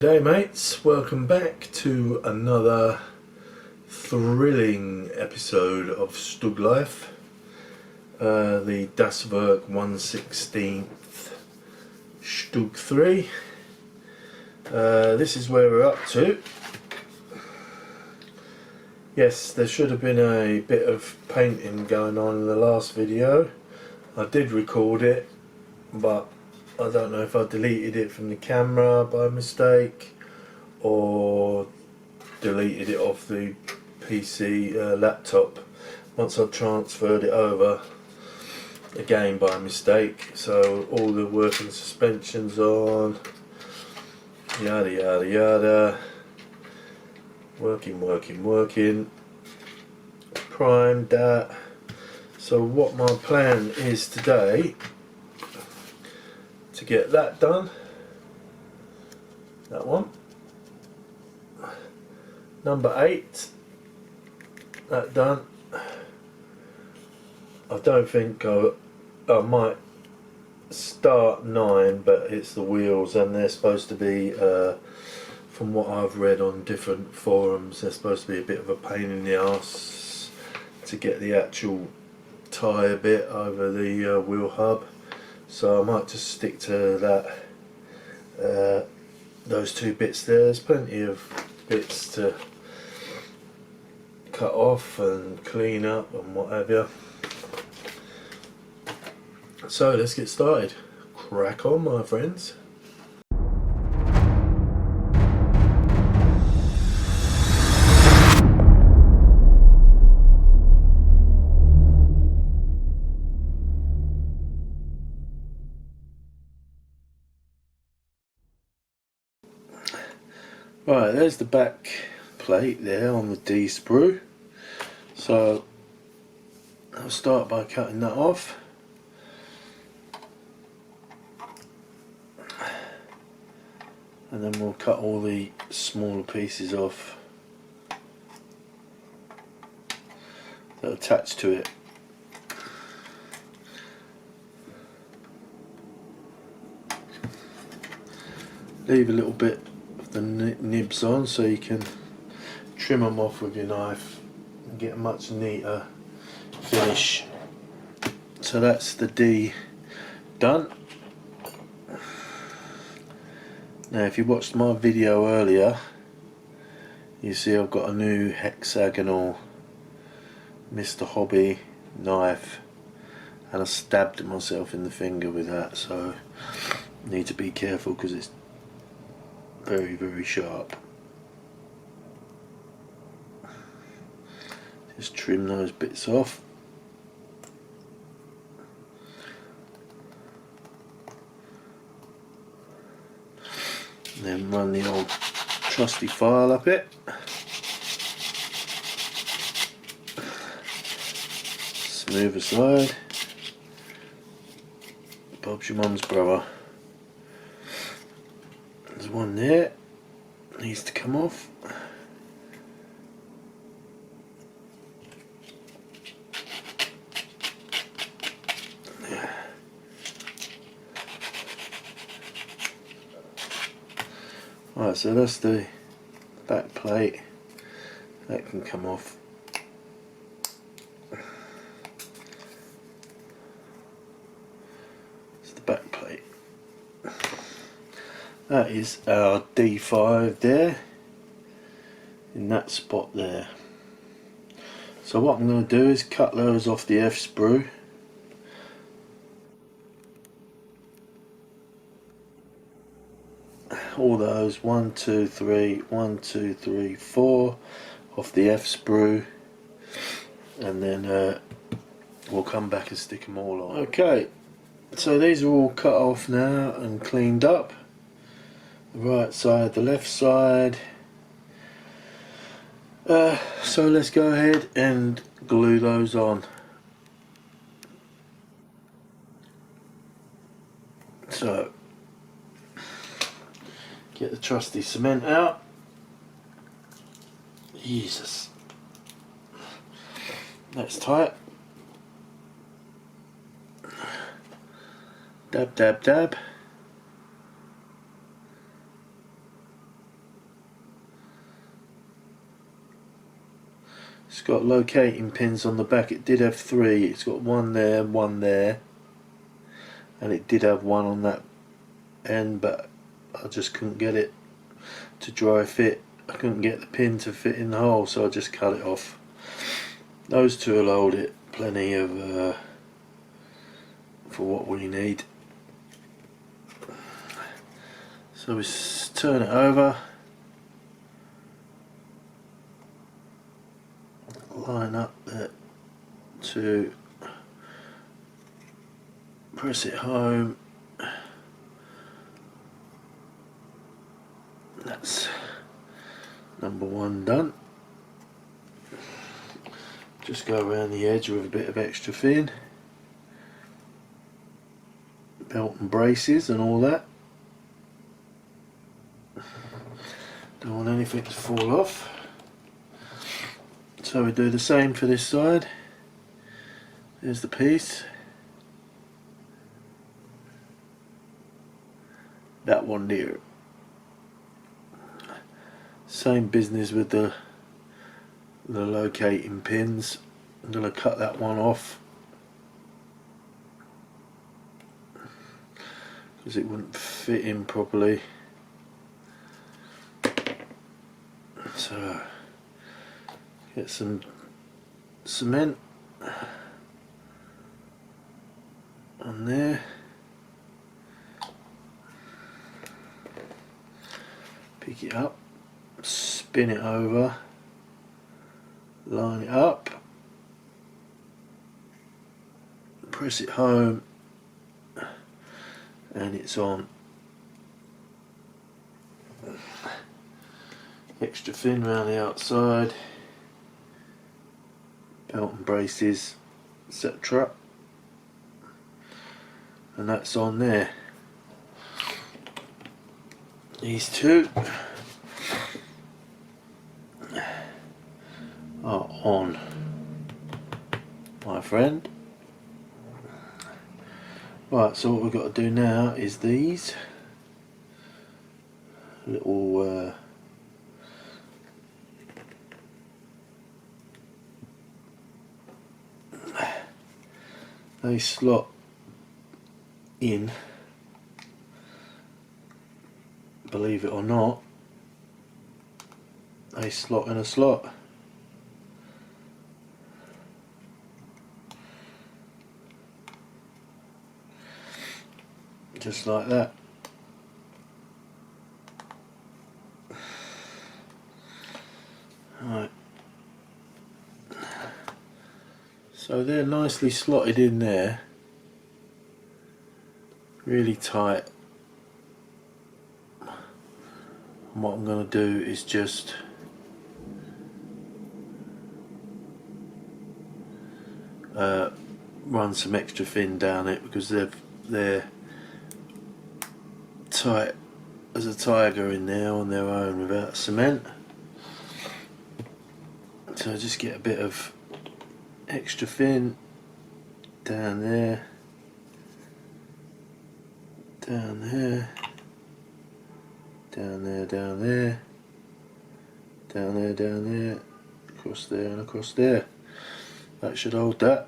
G'day mates, welcome back to another thrilling episode of StuG.III, the WERK 1/16 StuG.III. This is where we're up to. Yes, there should have been a bit of painting going on in the last video. I did record it, but I don't know if I deleted it from the camera by mistake or deleted it off the PC laptop once I transferred it over again by mistake. So all the working suspensions on, yada yada yada, working, primed that. So what my plan is today, to get that done, that one, number 8, that done. I don't think I might start 9, but it's the wheels, and they're supposed to be, from what I've read on different forums, they're supposed to be a bit of a pain in the arse to get the actual tyre bit over the wheel hub. So I might just stick to that, those two bits there. There's plenty of bits to cut off and clean up and what have you. So let's get started. Crack on, my friends. Right, there's the back plate there on the D sprue. So I'll start by cutting that off. And then we'll cut all the smaller pieces off that attach to it. Leave a little bit of the nibs on so you can trim them off with your knife and get a much neater finish. So that's the D done. Now if you watched my video earlier, you see I've got a new hexagonal Mr. Hobby knife, and I stabbed myself in the finger with that, so I need to be careful because it's very, very sharp. Just trim those bits off. And then run the old trusty file up it. Smooth aside. Bob's your mum's brother. There's one there, needs to come off. Right, so that's the back plate, that can come off. It's the back plate. That is our D5 there, in that spot there. So what I'm going to do is cut those off the F sprue. All those 1, 2, 3, 1, 2, 3, 4 off the F sprue, and then we'll come back and stick them all on. Okay, so these are all cut off now and cleaned up. The right side, the left side. So let's go ahead and glue those on. So get the trusty cement out. Jesus, that's tight. Dab, dab, dab. It's got locating pins on the back. It did have 3. It's got one there, and it did have one on that end, but I just couldn't get it to dry fit. I couldn't get the pin to fit in the hole, so I just cut it off. Those two will hold it plenty of for what we need. So we turn it over, line up there to press it home. That's number 1 done. Just go around the edge with a bit of extra fin, belt and braces and all that. Don't want anything to fall off. So we do the same for this side. There's the piece. That one there. Same business with the locating pins. I'm going to cut that one off because it wouldn't fit in properly. So get some cement on there. Pick it up, spin it over, line it up, press it home, and it's on. Extra fin around the outside, belt and braces, etc. And that's on there. These two are on, my friend. Right, so what we've got to do now is these little they slot in, believe it or not, they slot in a slot. Just like that. Right. So they're nicely slotted in there, really tight. And what I'm going to do is just run some extra fin down it because they're tight as a tiger in there on their own without cement. So just get a bit of extra fin down there, down there, down there, down there, down there, down there, across there and across there. That should hold that.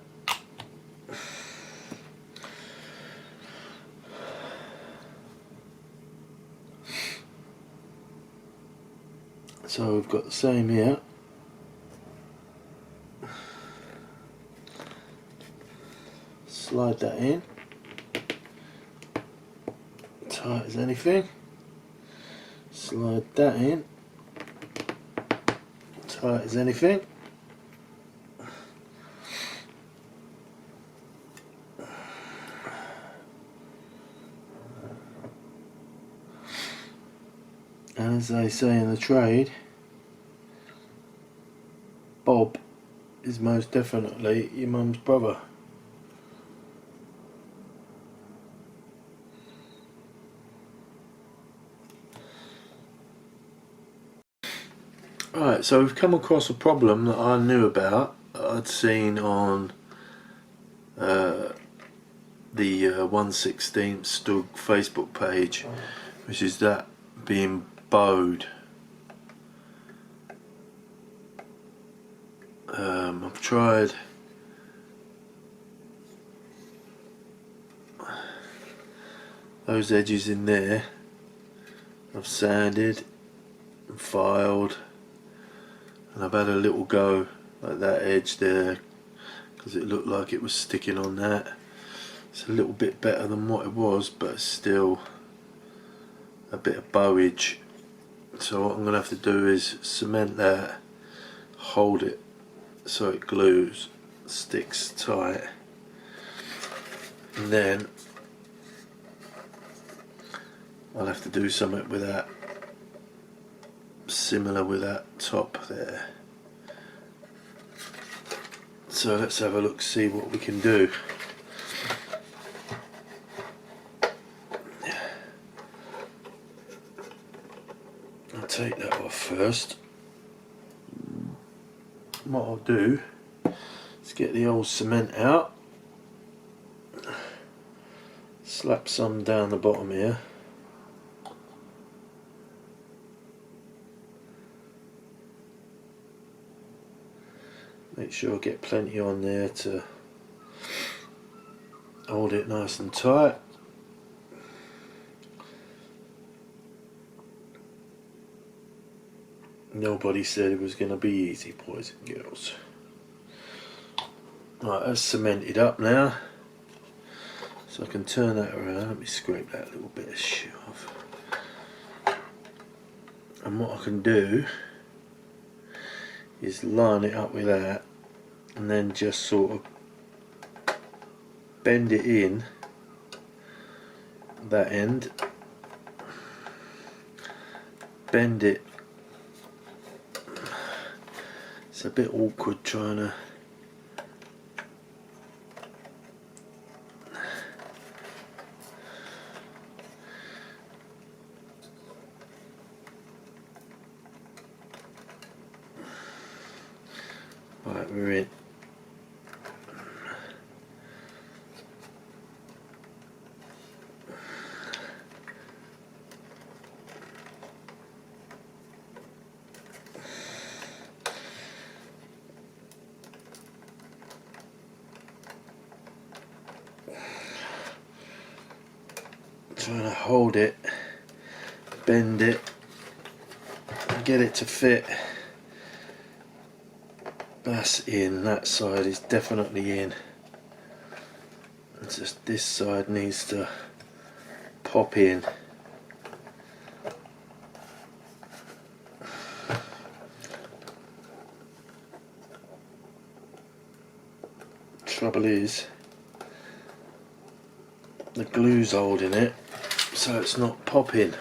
So we've got the same here. Slide that in, tight as anything. Slide that in, tight as anything. And as they say in the trade, Bob is most definitely your mum's brother. Right, so we've come across a problem that I knew about, I'd seen on the 1/16 StuG Facebook page, which is that being bowed. I've tried those edges in there. I've sanded and filed, and I've had a little go at that edge there because it looked like it was sticking on that. It's a little bit better than what it was, but it's still a bit of bowage. So what I'm going to have to do is cement that, hold it so it glues, sticks tight, and then I'll have to do something with that, similar with that top there. So let's have a look, see what we can do. I'll take that off first. What I'll do is get the old cement out, slap some down the bottom here. Make sure I get plenty on there to hold it nice and tight. Nobody said it was going to be easy, boys and girls. Right, that's cemented up now, so I can turn that around. Let me scrape that little bit of shit off. And what I can do is line it up with that, and then just sort of bend it in that end, bend it. It's a bit awkward trying to right, we're in. Trying to hold it, bend it, and get it to fit. That's in, that side is definitely in. It's just this side needs to pop in. Trouble is, the glue's holding it, so it's not popping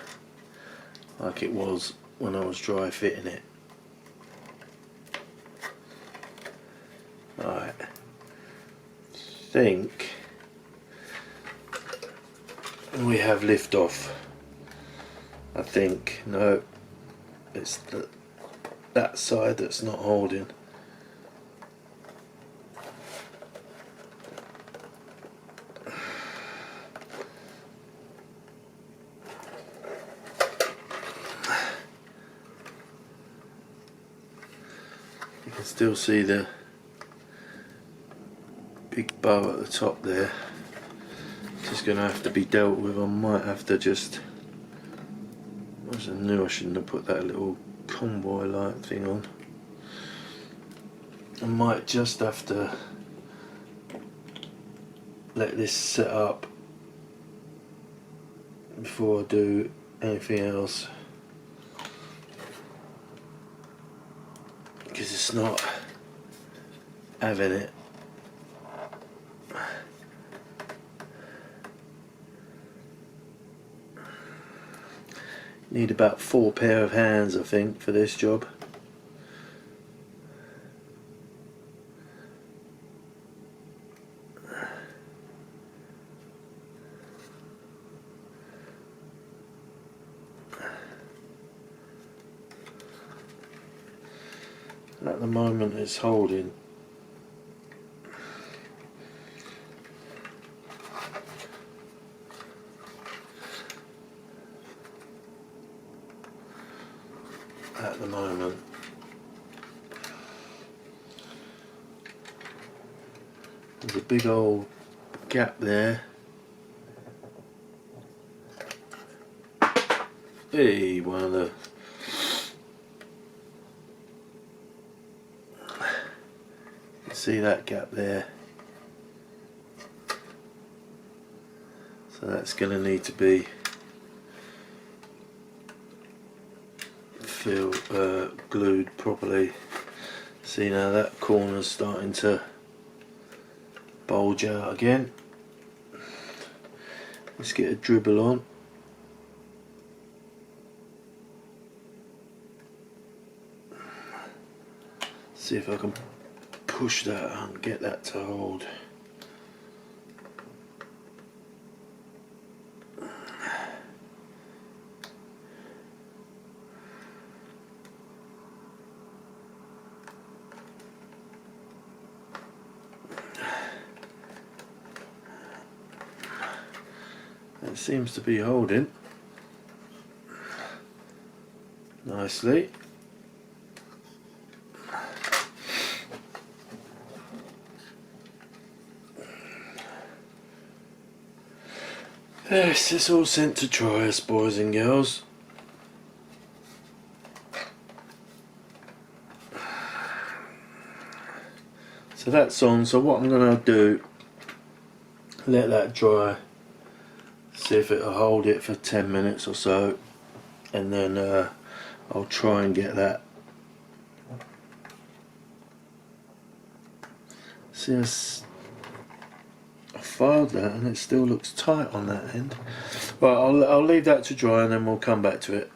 like it was when I was dry fitting it. Right, think we have lift off. I think, no, it's that side that's not holding. You can still see the big bow at the top there. Just going to have to be dealt with. I might have to just, I knew I shouldn't have put that little convoy light thing on. I might just have to let this set up before I do anything else, because it's not having it. Need about 4 pair of hands, I think, for this job. At the moment it's holding. At the moment. There's a big old gap there. Hey, one of the see that gap there. So that's going to need to be glued properly. See, now that corner's starting to bulge out again. Let's get a dribble on. See if I can push that and get that to hold. It seems to be holding nicely. This is all sent to try us, boys and girls. So that's on. So what I'm going to do, let that dry, see if it'll hold it for 10 minutes or so, and then I'll try and get that. See, I filed that and it still looks tight on that end. Right, I'll leave that to dry and then we'll come back to it.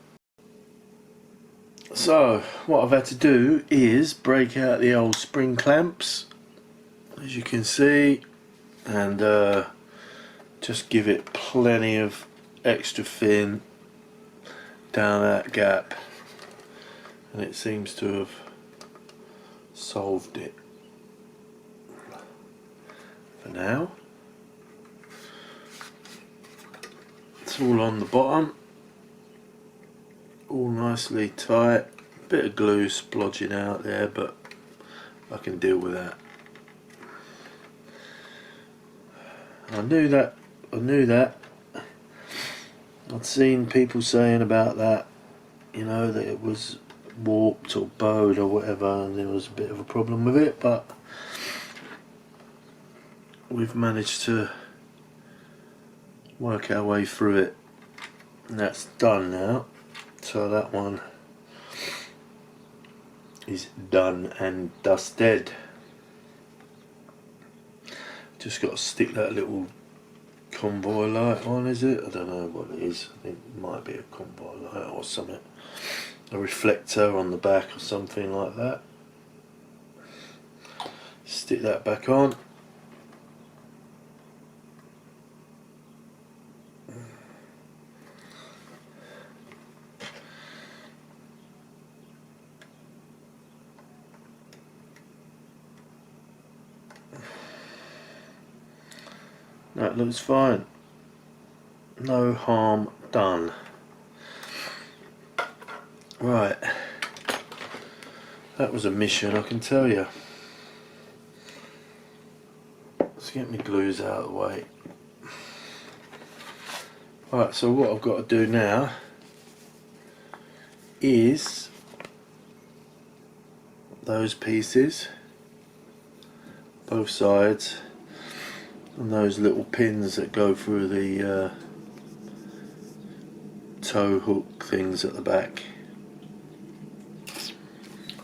So what I've had to do is break out the old spring clamps, as you can see, and just give it plenty of extra fin down that gap, and it seems to have solved it for now. It's all on the bottom, all nicely tight. Bit of glue splodging out there, but I can deal with that. I knew that. I'd seen people saying about that, you know, that it was warped or bowed or whatever, and there was a bit of a problem with it, but we've managed to work our way through it, and that's done now. So that one is done and dusted. Just got to stick that little convoy light on, is it? I don't know what it is. I think it might be a convoy light or something. A reflector on the back or something like that. Stick that back on. That looks fine. No harm done. Right. That was a mission, I can tell you. Let's get my glues out of the way. Right, so what I've got to do now is those pieces, both sides, and those little pins that go through the tow hook things at the back.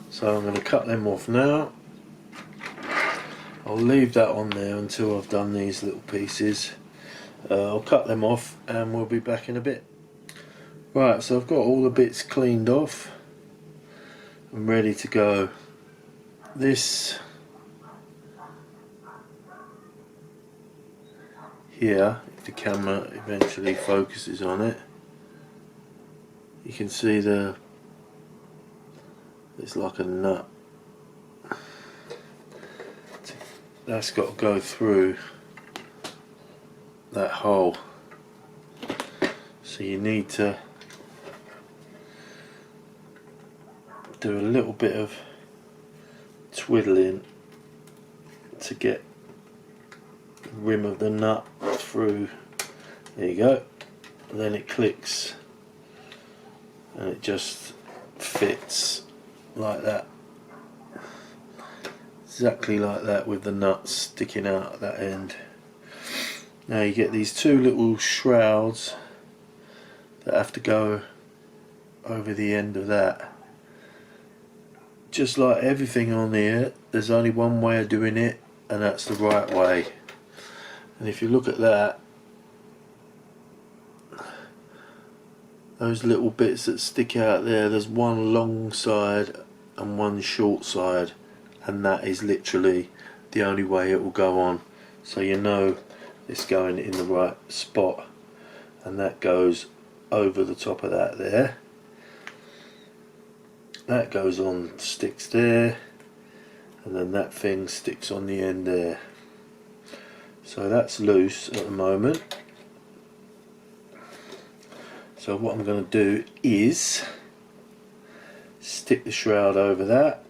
So I'm going to cut them off now. I'll leave that on there until I've done these little pieces. I'll cut them off and we'll be back in a bit. Right, so I've got all the bits cleaned off and ready to go. This here, if the camera eventually focuses on it, you can see it's like a nut. That's got to go through that hole. So you need to do a little bit of twiddling to get rim of the nut through. There you go. And then it clicks and it just fits like that, exactly like that, with the nuts sticking out at that end. Now you get these two little shrouds that have to go over the end of that. Just like everything on here, there's only one way of doing it, and that's the right way. And if you look at that, those little bits that stick out there, there's one long side and one short side, and that is literally the only way it will go on. So you know it's going in the right spot, and that goes over the top of that there. That goes on, sticks there, and then that thing sticks on the end there. So that's loose at the moment. So what I'm going to do is stick the shroud over that,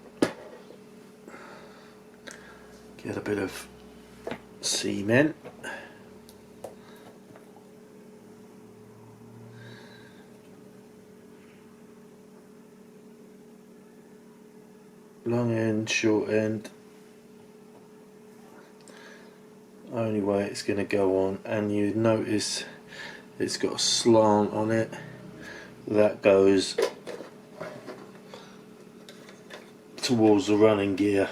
get a bit of cement, long end, short end, only way it's going to go on. And you notice it's got a slant on it that goes towards the running gear.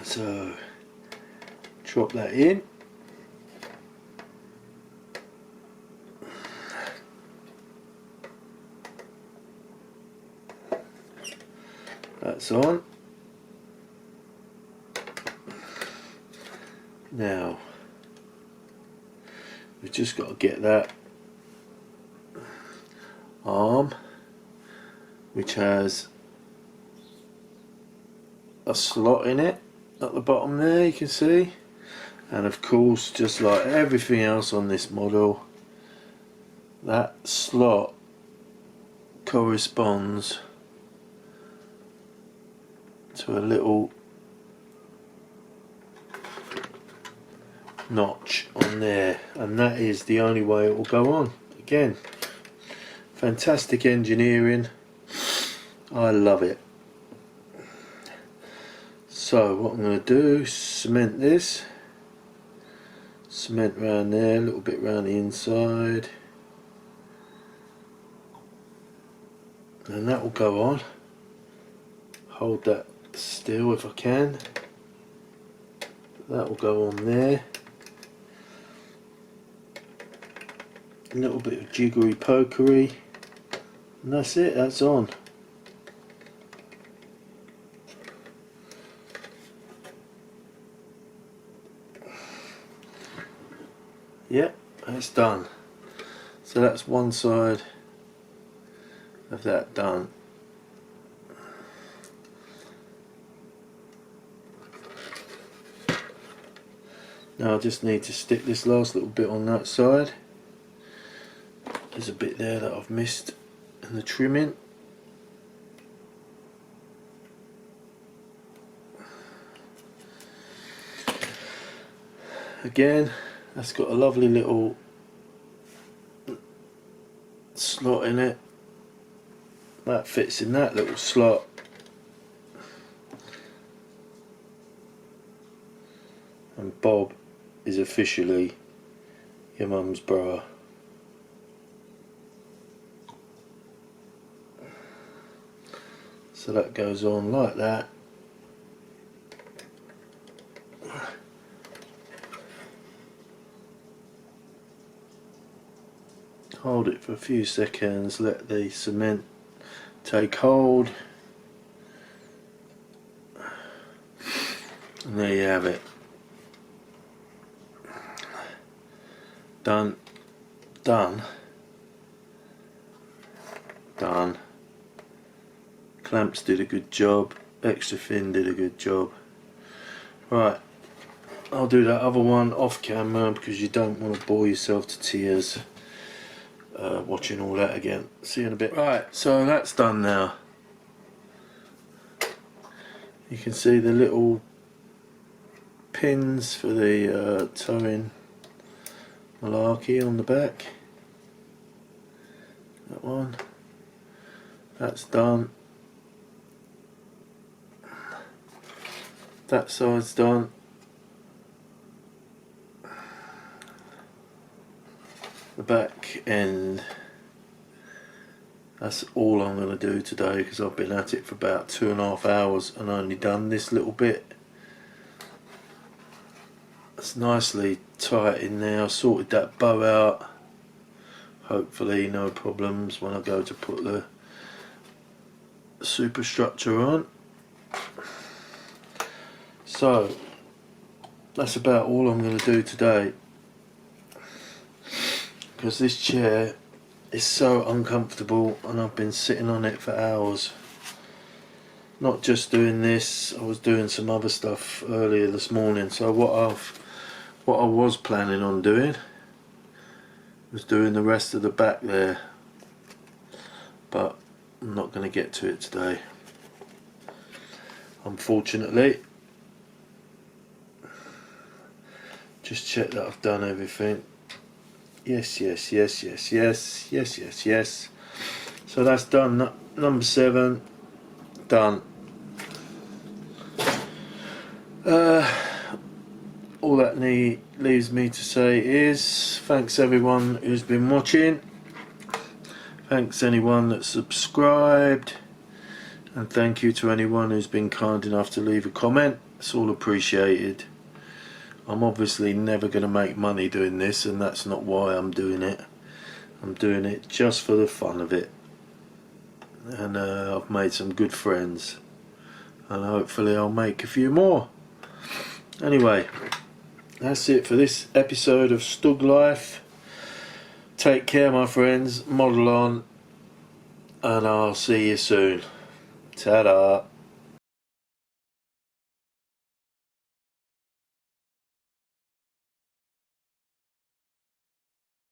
So drop that in. That's on. Now we've just got to get that arm, which has a slot in it at the bottom there, you can see. And of course, just like everything else on this model, that slot corresponds to a little notch on there, and that is the only way it will go on. Again, fantastic engineering, I love it. So what I'm going to do is cement this, cement around there, a little bit around the inside, and that will go on. Hold that still if I can. That will go on there. A little bit of jiggery pokery, and that's it, that's on. Yep, that's done. So that's one side of that done. Now I just need to stick this last little bit on that side. There's a bit there that I've missed in the trimming. Again, that's got a lovely little slot in it. That fits in that little slot. And Bob is officially your mum's bra. So that goes on like that. Hold it for a few seconds, let the cement take hold, and there you have it. Done, done, done. Clamps did a good job, extra fin did a good job. Right, I'll do that other one off camera because you don't want to bore yourself to tears watching all that again. See you in a bit. Right, so that's done now. You can see the little pins for the towing malarkey on the back. That one. That's done. That side's done. The back end. That's all I'm going to do today because I've been at it for about 2.5 hours and only done this little bit. It's nicely tight in there. I sorted that bow out. Hopefully no problems when I go to put the superstructure on. So that's about all I'm going to do today, because this chair is so uncomfortable and I've been sitting on it for hours. Not just doing this, I was doing some other stuff earlier this morning. So what I was planning on doing was doing the rest of the back there, but I'm not going to get to it today, unfortunately. Just check that I've done everything. Yes, yes, yes, yes, yes, yes, yes, yes. So that's done. Number 7 done. All that leaves me to say is thanks everyone who's been watching. Thanks anyone that's subscribed, and thank you to anyone who's been kind enough to leave a comment. It's all appreciated. I'm obviously never going to make money doing this, and that's not why I'm doing it. I'm doing it just for the fun of it, and I've made some good friends, and hopefully I'll make a few more. Anyway, that's it for this episode of StuG Life. Take care, my friends, model on, and I'll see you soon. Ta-da.